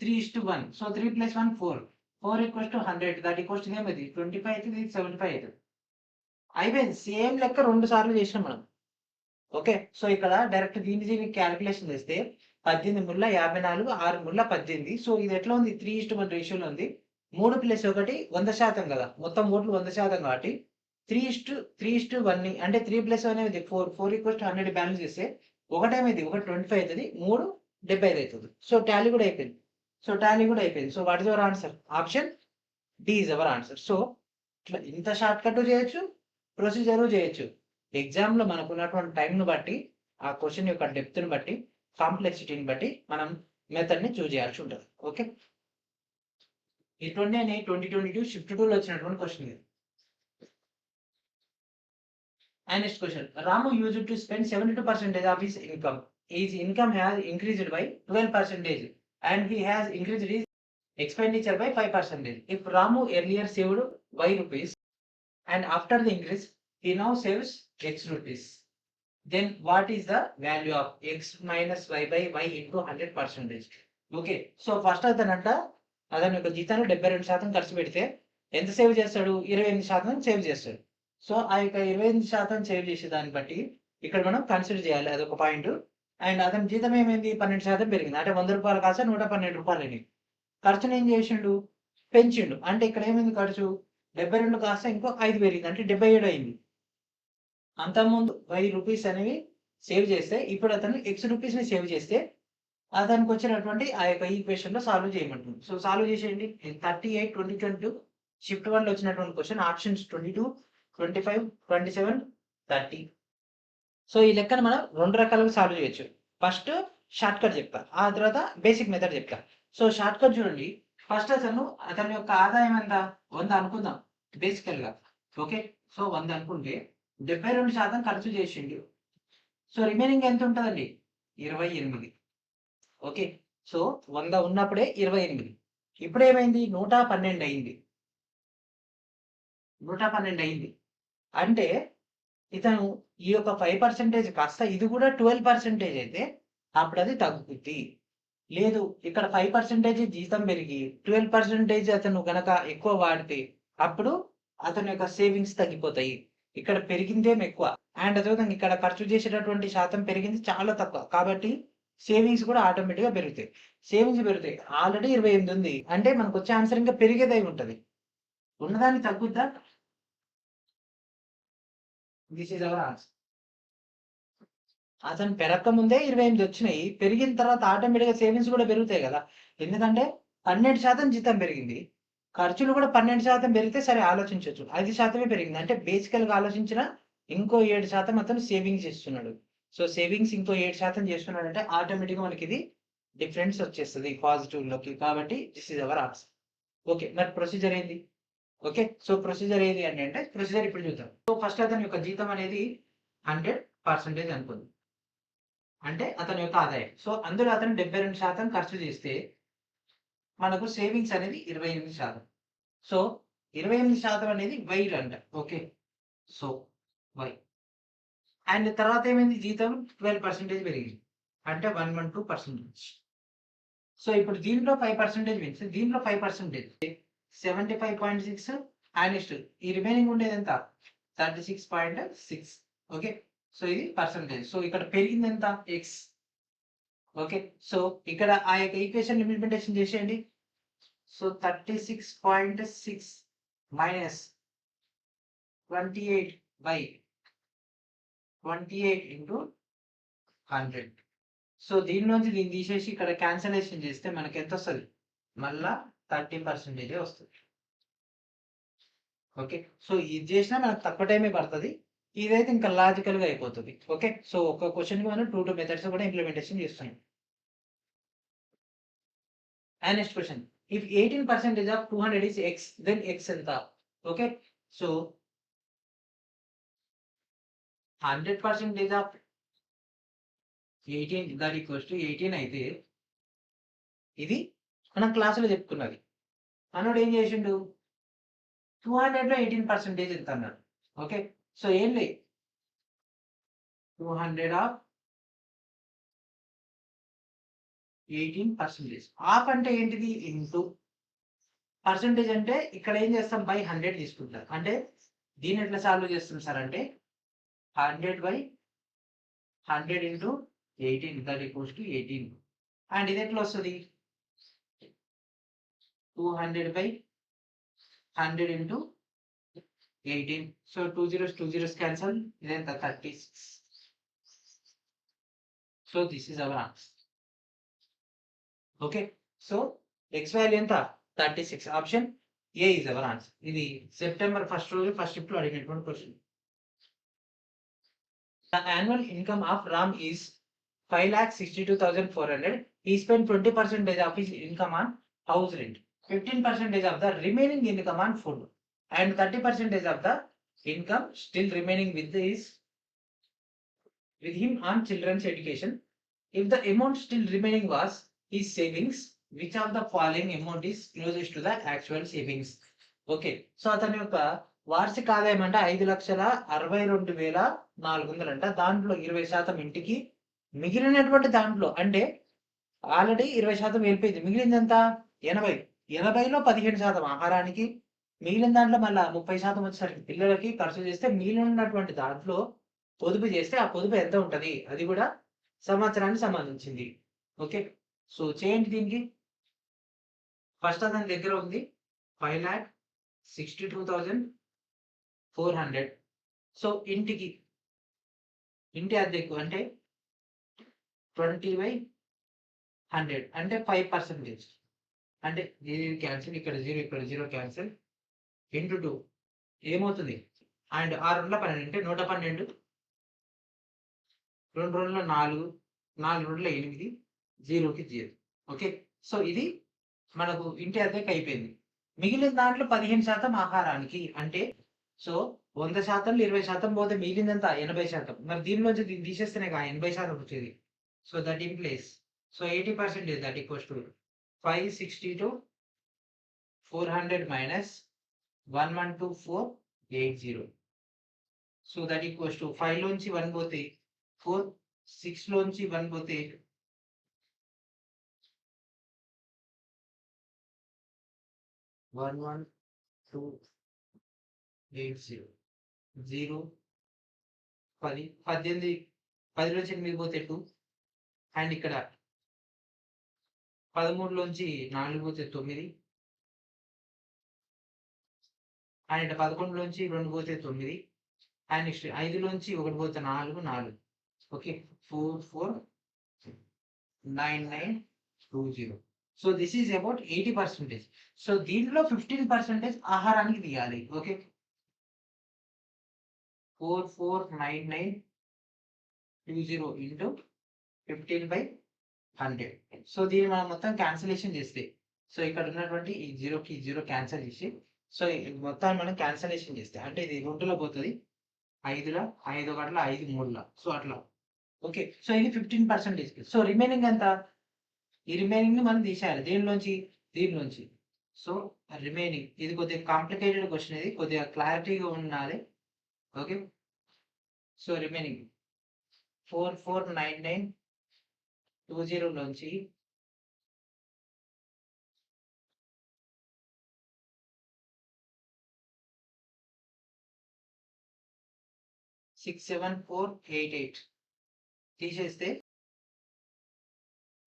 3:1. సో 3 + 1 4. 4 = 100. దట్ ఈక్వల్స్ టు ఏమది 25 అయితే ఇది 75 అవుతుంది. అయిపోయింది. సేమ్ లెక్క 2 సార్లు చేసినాం మనం. ఓకే. సో ఇక్కడ డైరెక్ట్ దీన్ని క్యాలిక్యులేషన్ చేస్తే 18 ముళ్ళ 54, 6 ముళ్ళ 18. సో ఇది ఎట్లా ఉంది? 3:1 రేషియోలో ఉంది. 3 + 1 100% కదా, మొత్తం ఓట్లు 100% కాబట్టి 3:1 అంటే 3 + 1 అనేది 4. 4 = 100 బ్యాలెన్స్ చేస్తే ఒకటేమైంది 1 25 అవుతుంది, 3 75 అవుతుంది. సో టాలీ కూడా అయిపోయింది. So what is our answer? Option D is our answer. So ఇట్లా ఇంత షార్ట్ కట్ చేయొచ్చు, ప్రొసీజర్ చేయొచ్చు. ఎగ్జామ్ లో మనకు ఉన్నటువంటి టైంను బట్టి, ఆ క్వశ్చన్ యొక్క డెప్త్ని బట్టి, కాంప్లెక్సిటీని బట్టి మనం మెథడ్ ని చూస్ చేయాల్సి ఉంటుంది. ఓకే. ఈ 2022 షిఫ్ట్ 2 లో వచ్చినటువంటి క్వశ్చన్ ఇది. And next question. Ramu used to spend 72% of his income. His income has increased by 12% and he has increased his expenditure by 5%. If Ramu earlier saved Y rupees and after the increase he now saves X rupees, then what is the value of X minus Y by Y into 100%? Okay. So first అతని యొక్క జీతాన్ని 72% ఖర్చు పెడితే ఎంత save చేస్తాడు? 28% save చేస్తాడు. So ఆ యొక్క 28% సేవ్ చేసే దాన్ని బట్టి ఇక్కడ మనం కన్సిడర్ చేయాలి, అదొక పాయింట్. అండ్ అతని జీతం ఏమైంది? 12% పెరిగింది. అంటే 100 రూపాయలు కాస్త 112 రూపాయలు అయినాయి. ఖర్చును ఏం చేసిండు? పెంచిండు. అంటే ఇక్కడ ఏమైంది? ఖర్చు 72 కాస్త ఇంకో 5 పెరిగింది, అంటే 77 అయింది. అంతకుముందు Y రూపీస్ అనేవి సేవ్ చేస్తే ఇప్పుడు అతను X రూపీస్ ని సేవ్ చేస్తే అతనికి వచ్చినటువంటి ఆ యొక్క ఈక్వేషన్ లో సాల్వ్ చేయమంటుంది. సో సాల్వ్ చేసేయండి. 38 2022 షిఫ్ట్ 1 లో వచ్చినటువంటి క్వశ్చన్ ఆప్షన్స్ 22 25 27 30. సో ఈ లెక్కను మనం 2 రకాలుగా సాల్వ్ చేయొచ్చు. ఫస్ట్ షార్ట్ కట్ చెప్తా, ఆ తర్వాత బేసిక్ మెథడ్ చెప్తా. సో షార్ట్ కట్ చూడండి. ఫస్ట్ అతని యొక్క ఆదాయం ఎంత? 100 అనుకుందాం బేసికల్ గా. ఓకే. సో 100 అనుకుంటే 72% ఖర్చు చేసిండు. సో రిమైనింగ్ ఎంత ఉంటుందండి? 28. ఓకే. సో 100 ఉన్నప్పుడే 28. ఇప్పుడేమైంది? 112 అయింది. 112 అయింది. అంటే ఇతను ఈ యొక్క 5% కాస్త ఇది కూడా 12% అయితే అప్పుడు అది తగ్గుద్ది. లేదు ఇక్కడ 5% జీతం పెరిగి 12% అతను గనక ఎక్కువ వాడితే అప్పుడు అతని యొక్క సేవింగ్స్ తగ్గిపోతాయి. ఇక్కడ పెరిగిందేమో ఎక్కువ. అండ్ అదేవిధంగా ఇక్కడ ఖర్చు చేసేటటువంటి శాతం పెరిగింది చాలా తక్కువ. కాబట్టి సేవింగ్స్ కూడా ఆటోమేటిక్‌గా పెరుగుతాయి. సేవింగ్స్ పెరుగుతాయి. ఆల్రెడీ 28 ఉంది. అంటే మనకొచ్చే ఆన్సర్ ఇంకా పెరిగేదే ఉంటది. ఉన్నదాన్ని తగ్గుద్దా? This is our answer. అతను పెరక్కముందే 28 వచ్చినాయి. పెరిగిన తర్వాత ఆటోమేటిక్‌గా సేవింగ్స్ కూడా పెరుగుతాయి గదా! ఎందుకంటే 12% జీతం పెరిగింది. ఖర్చులు కూడా 12% పెరిగితే సరే ఆలోచించొచ్చు. 5% పెరిగింది. అంటే బేసికల్‌గా ఆలోచించినా ఇంకో 7% అతను సేవింగ్స్ చేస్తున్నాడు. సో, సేవింగ్స్ ఇంకో 7% చేస్తున్నాడంటే ఆటోమేటిక్‌గా మనకిది డిఫరెన్స్ వచ్చేస్తది పాజిటివ్‌లోకి. కాబట్టి this is our answer. Okay. మరి ప్రొసీజర్ ఏంది? ఓకే. సో, ప్రొసీజర్ ఏది అని అంటే ప్రొసీజర్ ఇప్పుడు చూద్దాం. సో, ఫస్ట్ అతని యొక్క జీతం అనేది 100% అనుకుందాం. అంటే అతని యొక్క ఆదాయం. సో, అందులో అతను 72% ఖర్చు చేస్తే మనకు సేవింగ్స్ అనేది 28%. సో, 28% అనేది వైర్ అంట. ఓకే. So, why. అండ్ తర్వాత ఏమైంది? జీతం 12% పెరిగింది. అంటే 112%. సో, ఇప్పుడు దీంట్లో 5% పెంచితే దీంట్లో 5% 75.6 అండ్ నెక్స్ట్ ఈ రిమైనింగ్ ఉండేదెంత? 36.6. ఓకే. సో, ఇది పర్సెంటేజ్. సో, ఇక్కడ పెరిగిందెంత? ఎక్స్. ఓకే. సో, ఇక్కడ ఆ యొక్క ఈక్వేషన్ ఇంప్లిమెంటేషన్ చేసేయండి. So, 36.6 minus 28 into 100. సో, దీనిలోంచి దీన్ని తీసేసి ఇక్కడ క్యాన్సలేషన్ చేస్తే మనకెంతొస్తది? మళ్ళా 13% వస్తది. ఓకే. సో, ఇది చేసినా మనకు తక్కువ టైమే పడతది. ఇదైతే ఇంకా లాజికల్‌గా అయిపోతది. ఓకే. సో, ఒక క్వెషన్‌కి మనం 2 మెథడ్స్ కూడా ఇంప్లిమెంటేషన్ చేస్తున్నాం. And next question. If 18% of 200 is x, then x ఎంత? Okay. So, 100% of 18 that equals to 18 అయితే ఇది మనం క్లాసులో చెప్పుకున్నది. మనోడు ఏం చేసిండు? 200లో 18% ఎంత అన్నాడు. ఓకే. సో, ఏం లే 200 ఆఫ్ 18%. హాఫ్ అంటే ఏంటిది? ఇంటూ పర్సెంటేజ్ అంటే ఇక్కడ ఏం చేస్తాం? బై 100 తీసుకుంటాం. అంటే దీన్ని ఎట్లా సాల్వ్ చేస్తాం సార్ అంటే 100/100 into 18 that equals to 18. And ఇది ఎట్లా వస్తది? 200/100 into 18. So, 2 zeros 2 zeros cancel. ఇదెంత? 36. So, this is our answer. Okay. So, X value ఎంత? 36. Option A is our answer. ఇది సెప్టెంబర్ 1 రోజు ఫస్ట్ షిఫ్ట్‌లో అడిగినటువంటి question. The annual income of Ram is 5,62,400. He spent 20% of his income on house rent, 15% of the remaining income on food, and 30% of the income still remaining with him on children's education. If the amount still remaining was his savings, which of the following amount is closest to the actual savings? Okay. So, అతని యొక్క వార్షిక ఆదాయం అంటే 5,62,400 అంట. దాంట్లో 20% ఇంటికి, మిగిలినటువంటి దాంట్లో అంటే ఆల్రెడీ 20% వెళ్ళిపోయింది. మిగిలిందెంత? 80. 80లో 15% ఆహారానికి, మిగిలిన దాంట్లో మళ్ళా 30% వచ్చేసరికి పిల్లలకి ఖర్చు చేస్తే మిగిలినటువంటి దాంట్లో పొదుపు చేస్తే ఆ పొదుపు ఎంత ఉంటది? అది కూడా సంవత్సరానికి సంబంధించింది. ఓకే. సో, చేయండి దీనికి. ఫస్ట్ అతని దగ్గర ఉంది 5,62,400. సో, ఇంటి అద్దెకు అంటే 20/100 అంటే 5%. అంటే ఇది క్యాన్సిల్, ఇక్కడ 0, ఇక్కడ 0 క్యాన్సిల్. ఇంటూ 2 ఏమవుతుంది? అండ్ 6 12 అంటే 112. 2 2 4, 4 2 8, 0కి 0. ఓకే. సో, ఇది మనకు ఇంటి అద్దెకు అయిపోయింది. మిగిలిన దాంట్లో 15% ఆహారానికి అంటే సో, 100% 20% పోతే మిగిలిందంతా 80%. మరి దీనిలోంచి దీన్ని తీసేస్తేనే 80% వచ్చేది. So that implies so 80% that equals to 560 to 400 minus 112480. So that equals to 5 లోంచి 1 పోతే 4, 6 లోంచి 1 పోతే 11280 0 10 18 10 నుంచి 8 పోతే 2 అండ్ ఇక్కడ 13 లోంచి 4 పోతే 9 అండ్ ఇక్కడ 11 లోంచి 2 పోతే 9 అండ్ నెక్స్ట్ 5 లోంచి 1 పోతే 4 okay 449920. So this is about 80%. So దీంట్లో 15% ఆహారానికి తీయాలి. Okay 449920 into 15/100. సో దీన్ని మనం మొత్తం క్యాన్సిలేషన్ చేస్తే సో ఇక్కడ ఉన్నటువంటి ఈ 0కి 0 క్యాన్సిల్ చేసి సో మొత్తాన్ని మనం క్యాన్సిలేషన్ చేస్తే అంటే ఇది 2లో పోతుంది 5ల 5 ఒకట్ల 5 3ల సో అట్లా. ఓకే సో ఇది 15%. సో రిమైనింగ్ ఎంత? ఈ రిమైనింగ్ ని మనం తీసేయాలి దీనిలోంచి. సో రిమైనింగ్ ఇది కొద్దిగా కాంప్లికేటెడ్ క్వశ్చన్, ఇది కొద్దిగా క్లారిటీగా ఉండాలి. ఓకే సో రిమైనింగ్ 449920 లోంచి 67488 తీసేస్తే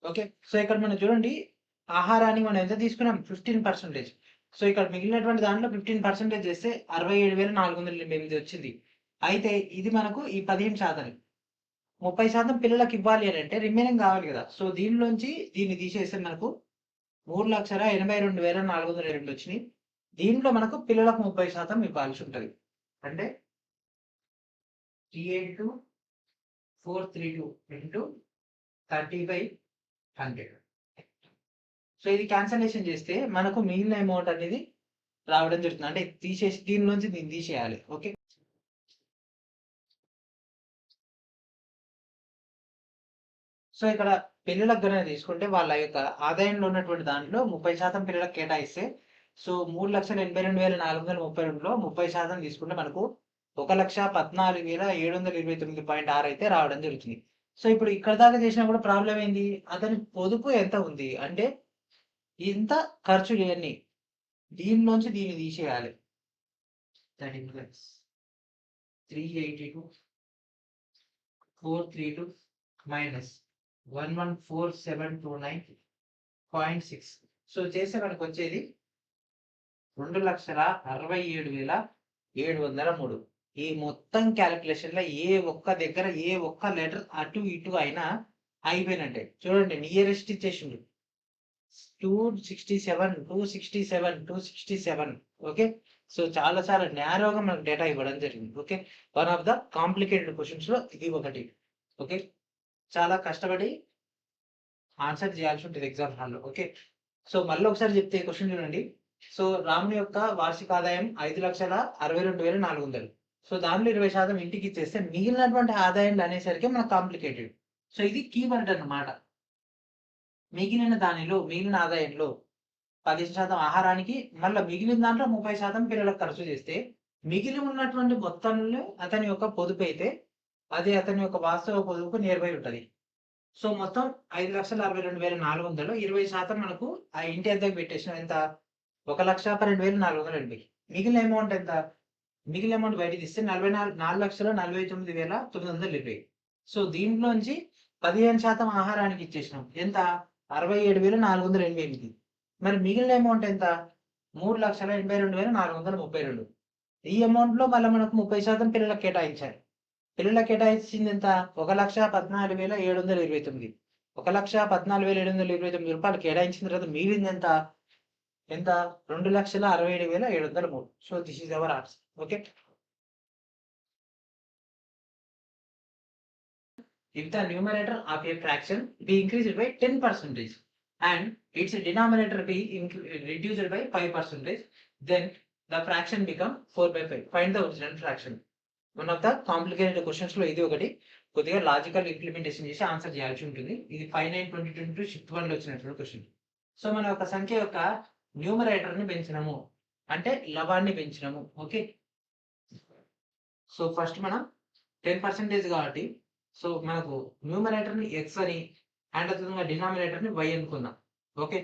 ఓకే సో ఇక్కడ మనం చూడండి ఆహారానికి మనం ఎంత తీసుకున్నాం 15%. సో ఇక్కడ మిగిలినటువంటి దాంట్లో 15% చేస్తే 67,488 వచ్చింది. అయితే ఇది మనకు ఈ 15%, 30% పిల్లలకు ఇవ్వాలి అని అంటే రిమైనింగ్ కావాలి కదా. సో దీనిలోంచి దీన్ని తీసేస్తే మనకు 3,82,422 వచ్చినాయి. దీంట్లో మనకు పిల్లలకు 30% ఇవ్వాల్సి ఉంటుంది. అంటే 382,432 ఇంటూ 30/100. సో ఇది క్యాన్సలేషన్ చేస్తే మనకు మిగిలిన అమౌంట్ అనేది రావడం జరుగుతుంది. అంటే తీసేసి దీనిలోంచి దీన్ని తీసేయాలి. ఓకే సో ఇక్కడ పిల్లలకు గణన తీసుకుంటే వాళ్ళ యొక్క ఆదాయంలో ఉన్నటువంటి దాంట్లో 30% పిల్లలకు కేటాయిస్తే సో 3,82,432లో 30% తీసుకుంటే మనకు 1,14,729.6 అయితే రావడం జరుగుతుంది. సో ఇప్పుడు ఇక్కడ దాకా చేసినా కూడా ప్రాబ్లం ఏంది? అతని పొదుపు ఎంత ఉంది అంటే ఇంత ఖర్చు చేయని దీనిలోంచి దీన్ని తీసేయాలి. That equals 382,432 minus 114,729.6. సో చేస్తే మనకు వచ్చేది 2,67,703. ఈ మొత్తం క్యాలిక్యులేషన్ లో ఏ ఒక్క దగ్గర ఏ ఒక్క లెటర్ అటు ఇటు అయినా అయిపోయినట్టే. చూడండి నియరెస్ట్ ఇచ్చేసిండు 267, 267, 267. ఓకే సో చాలా చాలా నేరోగా మనకు డేటా ఇవ్వడం జరిగింది. Okay one of the complicated questions లో ఇది ఒకటి. ఓకే చాలా కష్టపడి ఆన్సర్ చేయాల్సి ఉంటుంది ఎగ్జామ్ హాల్లో. ఓకే సో మళ్ళీ ఒకసారి చెప్తే క్వశ్చన్ చూడండి. సో రాముని యొక్క వార్షిక ఆదాయం 5,62,400. సో దానిలో 20% ఇంటికి ఇచ్చేస్తే మిగిలినటువంటి ఆదాయం అనేసరికి మనకు కాంప్లికేటెడ్. సో ఇది కీవర్డ్ అన్నమాట. మిగిలిన ఆదాయంలో 10% ఆహారానికి, మళ్ళీ మిగిలిన దాంట్లో 30% పిల్లలకు ఖర్చు చేస్తే మిగిలి ఉన్నటువంటి మొత్తంలో అతని యొక్క పొదుపు అయితే అది అతని యొక్క వాస్తవ పొదుపు నియర్ బై ఉంటుంది. సో మొత్తం 5,62,400లో 20% మనకు ఆ ఇంటి అద్దెకు పెట్టేసిన ఎంత 1,12,480. మిగిలిన అమౌంట్ ఎంత? మిగిలిన అమౌంట్ బయట తీస్తే 4,49,920. సో దీంట్లోంచి 15% ఆహారానికి ఇచ్చేసినాం. ఎంత? 67,488. మరి మిగిలిన అమౌంట్ ఎంత? 3,82,432. ఈ అమౌంట్ లో మళ్ళీ మనకు 30% పిల్లలకు కేటాయించారు. పిల్లలకు కేటాయించింది ఎంత? 1,14,729. 1,14,729 రూపాయలు కేటాయించిన తర్వాత మిగిలింది ఎంత? 2,67,703. So this is our answer. Okay if the numerator of a fraction be increased by 10% and its denominator be reduced by 5%, then the fraction become 4/5. Find the original fraction. One of the complicated questions లో ఇది ఒకటి కొద్దిగా logical implementation చేసి answer చేయాల్సి ఉంటుంది. ఇది 5/9/2022 shift 1 లో వచ్చినటువంటి క్వశ్చన్. సో మనం ఒక సంఖ్య యొక్క న్యూమరేటర్ ని పెంచినాము అంటే లవాన్ని పెంచినాము. ఓకే, సో ఫస్ట్ మనం 10% కాబట్టి సో మనకు న్యూమరేటర్ ని ఎక్స్ అని అండ్ అదేవిధంగా డినామినేటర్ ని వై అనుకుందాం. ఓకే,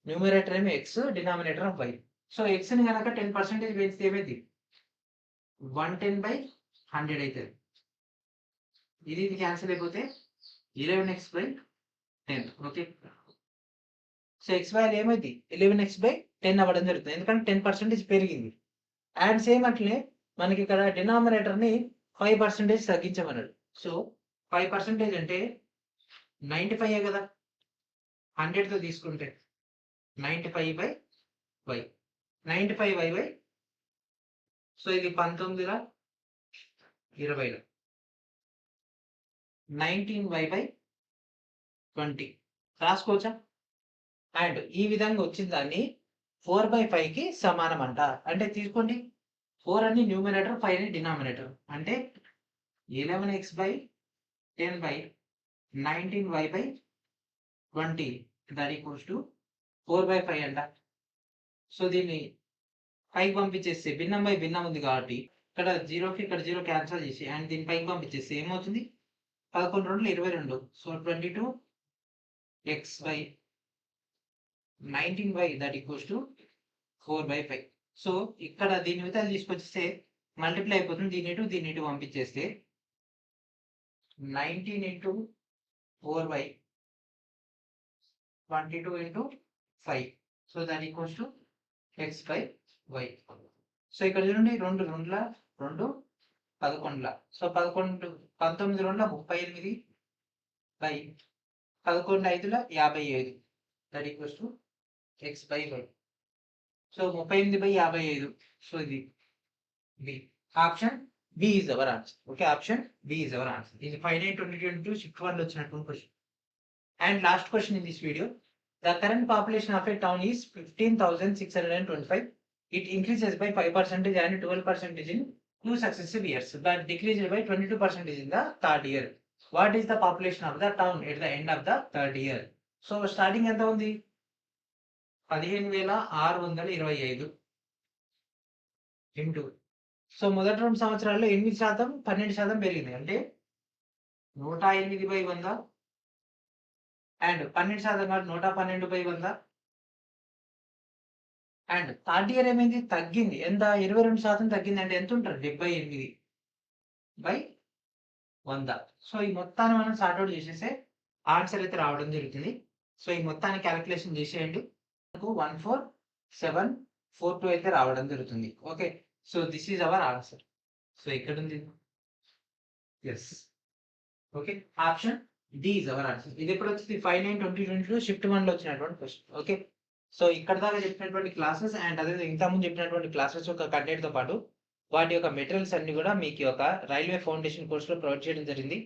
న్యూమరేటర్ ఏమో X, denominator of Y. So X ని కనుక 10% పెంచితే ఏమైంది 110/100 అవుతుంది. ఇది క్యాన్సిల్ అయిపోతే 11x/10. Okay, so X value ఏమైంది 11x/10 అవ్వడం జరుగుతుంది ఎందుకంటే 10% పెరిగింది. అండ్ సేమ్ అట్లనే మనకి ఇక్కడ డినామినేటర్ ని 5% తగ్గించమన్నాడు. సో 5% అంటే 95 కదా, 100తో తీసుకుంటే 95/y 95y. సో ఇది 19 20 19y/20 రాసుకోవచ్చా? అండ్ ఈ విధంగా వచ్చిన దాన్ని 4/5 కి సమానం అంట. అంటే తీసుకోండి 4 అని న్యూమినేటర్, 5 అని డినామినేటర్. అంటే 11x/10/19y/20 దట్ ఈక్వల్స్ టు 4/5 అంట. సో దీన్ని 5కి పంపించేస్తే భిన్నం బై భిన్నం ఉంది కాబట్టి ఇక్కడ 0కి ఇక్కడ 0 క్యాన్సిల్ చేసి అండ్ దీన్ని 5కి పంపించేస్తే ఏమవుతుంది 11 2 22. So 22x/19y that equals to 4/5. So ఇక్కడ దీని విధాలు తీసుకొచ్చేస్తే మల్టిప్లై అయిపోతుంది. దీన్ని ఇటు పంపించేస్తే 19 × 4/22 × 5. So that equals to x/y. So ఇక్కడ చూడండి 2 2 2 11. So 19 2 38 by 11 5 55 that equals to x/y. So 38/55. So ఇది B option B is our answer. Okay, option B is our answer. ఇది 5/9/2022 షిఫ్ట్ 1 లో వచ్చినటువంటి question. And last question in this video. The current population of a town is 15,625. It increases by 5% and 12% in 2 successive years, but decreases by 22% in the third year. What is the population of the town at the end of the third year? So starting ఎంత ఉంది 15,625 into. So మొదటి 2 సంవత్సరాల్లో 8% 12% పెరిగింది అంటే 108/100 and 12% కాదు 112/100. And third year ఏమైంది తగ్గింది ఎంత 22% తగ్గింది అంటే ఎంత ఉంటారు 78/100. సో ఈ మొత్తాన్ని మనం సార్ట్అవుట్ చేసేస్తే ఆన్సర్ అయితే రావడం జరుగుతుంది. సో ఈ మొత్తాన్ని క్యాలిక్యులేషన్ చేసేయండి 14742 అయితే రావడం జరుగుతుంది. Okay, so this is our answer. So ఇక్కడ ఉంది yes. Okay, option D is our answer. ఇది ఎప్పుడు వచ్చింది 5/9/2022 షిఫ్ట్ 1 లో వచ్చినటువంటి క్వశ్చన్. ఓకే, సో ఇక్కడ దాకా చెప్పినటువంటి క్లాసెస్ అండ్ అదే ఇంతకుముందు చెప్పినటువంటి క్లాసెస్ యొక్క కంటెంట్ తో పాటు వాటి యొక్క మెటీరియల్స్ అన్ని కూడా మీకు యొక్క రైల్వే ఫౌండేషన్ కోర్సులో ప్రొవైడ్ చేయడం జరిగింది.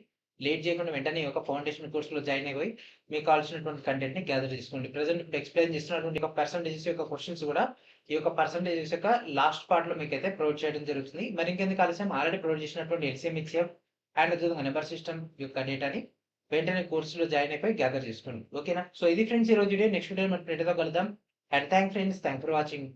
లేట్ చేయకుండా వెంటనే ఒక ఫౌండేషన్ కోర్సులో జాయిన్ అయిపోయి మీకు కావాల్సినటువంటి కంటెంట్ ని గ్యాదర్ చేసుకోండి. ప్రెసెంట్ ఇప్పుడు ఎక్స్ప్లెయిన్ చేస్తున్నటువంటి ఒక పర్సంటేజెస్ యొక్క క్వశ్చన్స్ కూడా ఈ యొక్క పర్సంటేజెస్ యొక్క లాస్ట్ పార్ట్ లో మీకు అయితే ప్రొవైడ్ చేయడం జరుగుతుంది. మరి ఇంకెందుకు ఆలస్యం ఆల్రెడీ ప్రొవైడ్ చేసినటువంటి ఎల్సిఎం హెచ్సిఎఫ్ అండ్ అదేవిధంగా నెంబర్ సిస్టమ్ యొక్క డేటాని వెంటనే కోర్సులో జాయిన్ అయిపోయి గ్యాదర్ చేసుకోండి. ఓకేనా? సో ఇది ఫ్రెండ్స్ ఈ రోజు వీడియో. నెక్స్ట్ వీడియో మనం డేటాతో కలుద్దాం. And thank friends, thank for watching.